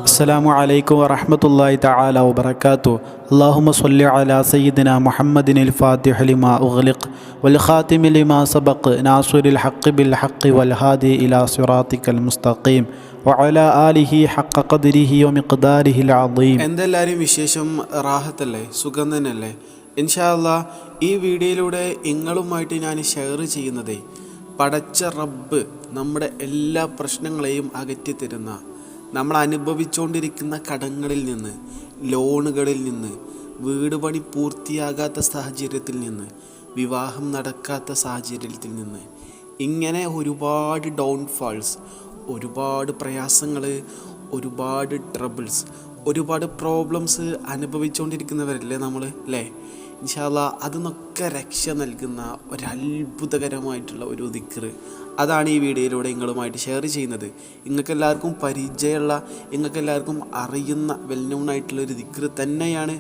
അസ്സലാമു അലൈക്കും വറഹ്മത്തുള്ളാഹി തആല വബറകാതുഹു. അല്ലാഹുമ്മ സ്വല്ലി അലാ സയ്യിദിനാ മുഹമ്മദിനിൽ ഫാത്തിഹി ലിമാ ഉഗ്ലിഖ് വൽ ഖാതിമി ലിമാ സബഖ് നാസിറിൽ ഹഖ് ബിൽ ഹഖ് വൽ ഹാദി ഇലാ സിറാത്തിക്കൽ മുസ്തഖീം വഅലാ ആലിഹി ഹഖ ഖദ്രിഹി വമിഖ്ദാരിഹിൽ അദീം. എന്തെല്ലാവരും വിശേഷം? റാഹത്തല്ലേ? സുഖം തന്നെയല്ലേ? ഇൻഷാ അല്ലാഹ് ഈ വീഡിയോയിലൂടെ നിങ്ങളുമായിട്ട് ഞാൻ ഷെയർ ചെയ്യുന്നതേ പടച്ച റബ്ബ് നമ്മുടെ എല്ലാ പ്രശ്നങ്ങളെയും അകറ്റി തരുന്ന, നമ്മൾ അനുഭവിച്ചുകൊണ്ടിരിക്കുന്ന കടങ്ങളിൽ നിന്ന്, ലോണുകളിൽ നിന്ന്, വീട് പണി പൂർത്തിയാകാത്ത സാഹചര്യത്തിൽ നിന്ന്, വിവാഹം നടക്കാത്ത സാഹചര്യത്തിൽ നിന്ന്, ഇങ്ങനെ ഒരുപാട് ഡൗൺഫാൾസ്, ഒരുപാട് പ്രയാസങ്ങൾ, ഒരുപാട് ട്രബിൾസ്, ഒരുപാട് പ്രോബ്ലംസ് അനുഭവിച്ചുകൊണ്ടിരിക്കുന്നവരല്ലേ നമ്മൾ, അല്ലേ? ഇൻഷാ അല്ലാഹ് അതിനൊക്കെ രക്ഷ നൽകുന്ന ഒരത്ഭുതകരമായിട്ടുള്ള ഒരു ദിക്ർ, അതാണ് ഈ വീഡിയോയിലൂടെ നിങ്ങളുമായിട്ട് ഷെയർ ചെയ്യുന്നത്. നിങ്ങൾക്കെല്ലാവർക്കും പരിചയമുള്ള, നിങ്ങൾക്കെല്ലാവർക്കും അറിയുന്ന വെൽ നോൺ ആയിട്ടുള്ള ഒരു ദിക്ർ തന്നെയാണ്.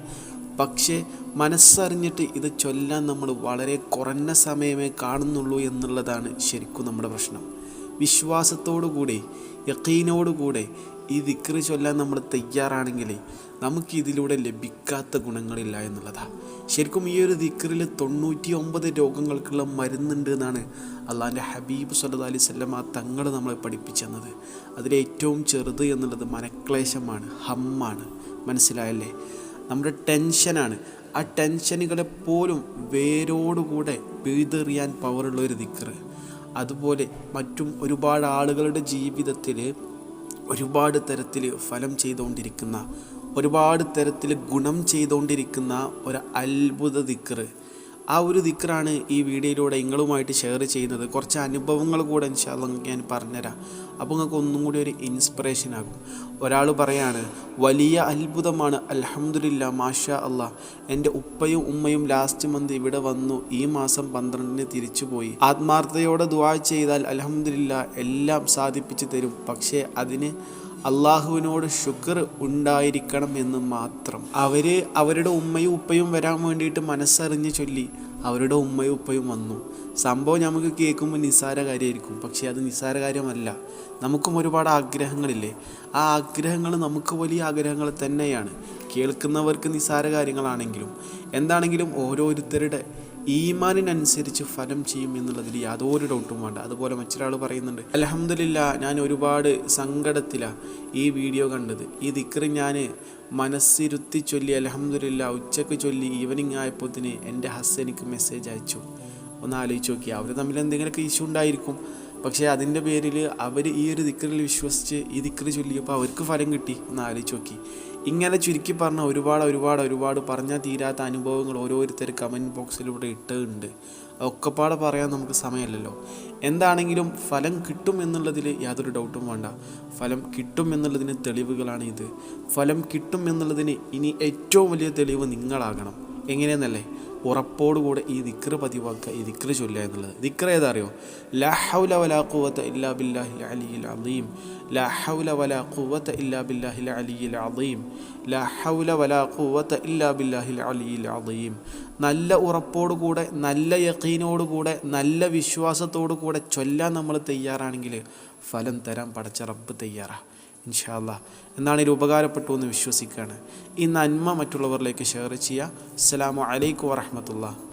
പക്ഷേ മനസ്സറിഞ്ഞിട്ട് ഇത് ചൊല്ലാൻ നമ്മൾ വളരെ കുറഞ്ഞ സമയമേ കാണുന്നുള്ളൂ എന്നുള്ളതാണ് ശരിക്കും നമ്മുടെ പ്രശ്നം. വിശ്വാസത്തോടുകൂടി, യഖീനോടുകൂടെ ഈ ദിക്ർ ചൊല്ലാൻ നമ്മൾ തയ്യാറാണെങ്കിൽ നമുക്കിതിലൂടെ ലഭിക്കാത്ത ഗുണങ്ങളില്ല എന്നുള്ളതാണ്. ശരിക്കും ഈ ഒരു ദിക്റിൽ 99 രോഗങ്ങൾക്കുള്ള മരുന്നുണ്ട് എന്നാണ് അള്ളാഹിൻ്റെ ഹബീബ് സല്ലല്ലാഹു അലൈഹി വസല്ലം തങ്ങൾ നമ്മളെ പഠിപ്പിച്ചെന്നത്. അതിലേറ്റവും ചെറുത് എന്നുള്ളത് മനക്ലേശമാണ്, ഹമ്മാണ്. മനസ്സിലായല്ലേ? നമ്മുടെ ടെൻഷനാണ്. ആ ടെൻഷനുകളെപ്പോലും വേരോടുകൂടെ പിഴുതെറിയാൻ പവറുള്ള ഒരു ദിക്ർ. അതുപോലെ മറ്റും ഒരുപാട് ആളുകളുടെ ജീവിതത്തിൽ ഒരുപാട് തരത്തിൽ ഫലം ചെയ്തുകൊണ്ടിരിക്കുന്ന, ഒരുപാട് തരത്തിൽ ഗുണം ചെയ്തുകൊണ്ടിരിക്കുന്ന ഒരു അത്ഭുത ദിക്ർ. ആ ഒരു ദിക്റാണ് ഈ വീഡിയോയിലൂടെ നിങ്ങളുമായിട്ട് ഷെയർ ചെയ്യുന്നത്. കുറച്ച് അനുഭവങ്ങൾ കൂടെ ഇൻഷാ അല്ലാഹ് ഞാൻ പറഞ്ഞുതരാം. അപ്പോൾ നിങ്ങൾക്ക് ഒന്നും കൂടി ഒരു ഇൻസ്പിറേഷൻ ആകും. ഒരാൾ പറയാണ്, വലിയ അത്ഭുതമാണ്, അൽഹംദുലില്ലാ, മാഷാ അല്ലാഹ്, എൻ്റെ ഉപ്പയും ഉമ്മയും ലാസ്റ്റ് മന്ത് ഇവിടെ വന്നു, ഈ മാസം 12-ന് തിരിച്ചു പോയി. ആത്മാർത്ഥതയോടെ ദുആ ചെയ്താൽ അൽഹംദുലില്ലാ എല്ലാം സാധിപ്പിച്ചു തരും. പക്ഷേ അതിന് അള്ളാഹുവിനോട് ശുക്ർ ഉണ്ടായിരിക്കണം എന്ന് മാത്രം. അവരുടെ ഉമ്മയും ഉപ്പയും വരാൻ വേണ്ടിയിട്ട് മനസ്സറിഞ്ഞ് ചൊല്ലി അവരുടെ ഉമ്മയും ഉപ്പയും വന്നു. സംഭവം നമുക്ക് കേൾക്കുമ്പോൾ നിസ്സാര കാര്യമായിരിക്കും, പക്ഷേ അത് നിസ്സാര കാര്യമല്ല. നമുക്കും ഒരുപാട് ആഗ്രഹങ്ങളില്ലേ? ആ ആഗ്രഹങ്ങൾ നമുക്ക് വലിയ ആഗ്രഹങ്ങൾ തന്നെയാണ്. കേൾക്കുന്നവർക്ക് നിസ്സാര കാര്യങ്ങളാണെങ്കിലും എന്താണെങ്കിലും ഓരോരുത്തരുടെ ഈമാനിനനുസരിച്ച് ഫലം ചെയ്യും എന്നുള്ളതിൽ യാതൊരു ഡൗട്ടും വേണ്ട. അതുപോലെ മറ്റൊരാൾ പറയുന്നുണ്ട്, അൽഹംദുലില്ലാ, ഞാൻ ഒരുപാട് സങ്കടത്തിലാണ് ഈ വീഡിയോ കണ്ടത്. ഈ ദിക്ർ ഞാൻ മനസ്സിരുത്തി ചൊല്ലി, അൽഹംദുലില്ലാ, ഉച്ചക്ക് ചൊല്ലി, ഈവനിങ് ആയപ്പോഴത്തേന് എൻ്റെ ഹസ് എനിക്ക് മെസ്സേജ് അയച്ചു. ഒന്ന് ആലോചിച്ച് നോക്കി. അവർ തമ്മിൽ എന്തെങ്കിലുമൊക്കെ ഇഷ്യൂ ഉണ്ടായിരിക്കും, പക്ഷേ അതിൻ്റെ പേരിൽ അവർ ഈ ഒരു ദിക്റിൽ വിശ്വസിച്ച് ഈ ദിക്ർ ചൊല്ലിയപ്പോൾ അവർക്ക് ഫലം കിട്ടി. ഒന്ന് ആലോചിച്ച് നോക്കി. ഇങ്ങനെ ചുരുക്കി പറഞ്ഞ ഒരുപാട് പറഞ്ഞാൽ തീരാത്ത അനുഭവങ്ങൾ ഓരോരുത്തർ കമൻറ്റ് ബോക്സിലൂടെ ഇട്ടുണ്ട്. ഒക്കെപ്പാടെ പറയാൻ നമുക്ക് സമയമല്ലല്ലോ. എന്താണെങ്കിലും ഫലം കിട്ടും എന്നുള്ളതിൽ യാതൊരു ഡൗട്ടും വേണ്ട. ഫലം കിട്ടും എന്നുള്ളതിന് തെളിവുകളാണ് ഇത്. ഫലം കിട്ടും എന്നുള്ളതിന് ഇനി ഏറ്റവും വലിയ തെളിവ് നിങ്ങളാകണം. എങ്ങനെയെന്നല്ലേ? ഉറപ്പോടുകൂടെ ഈ ദിക്ർ പതിവാക്കുക, ഈ ദിക്ർ ചൊല്ലുക എന്നുള്ളത്. ദിക്ർ ഏതാ അറിയോ? ലാ ഹൗല വലാ ഖുവത ഇല്ലാ ബില്ലാഹിൽ അലിയിൽ അദീം, ലാ ഹൗല വലാ ഖുവത ഇല്ലാ ബില്ലാഹിൽ അലിയിൽ അദീം, ലാ ഹൗല വലാ ഖുവത ഇല്ലാ ബില്ലാഹിൽ അലിയിൽ അദീം. നല്ല ഉറപ്പോടുകൂടെ, നല്ല യഖീനോടുകൂടെ, നല്ല വിശ്വാസത്തോടു കൂടെ ചൊല്ലാൻ നമ്മൾ തയ്യാറാണെങ്കിൽ ഫലം തരാൻ പടച്ച റബ്ബ് തയ്യാറാണ്. ഇൻഷാ അല്ലാഹ്. എന്നാണ് ഇത് ഉപകാരപ്പെട്ടു എന്ന് വിശ്വസിക്കുകയാണ്. ഈ നന്മ മറ്റുള്ളവരിലേക്ക് ഷെയർ ചെയ്യുക. അസ്സലാമു അലൈക്കും വറഹ്മത്തുള്ളാഹി.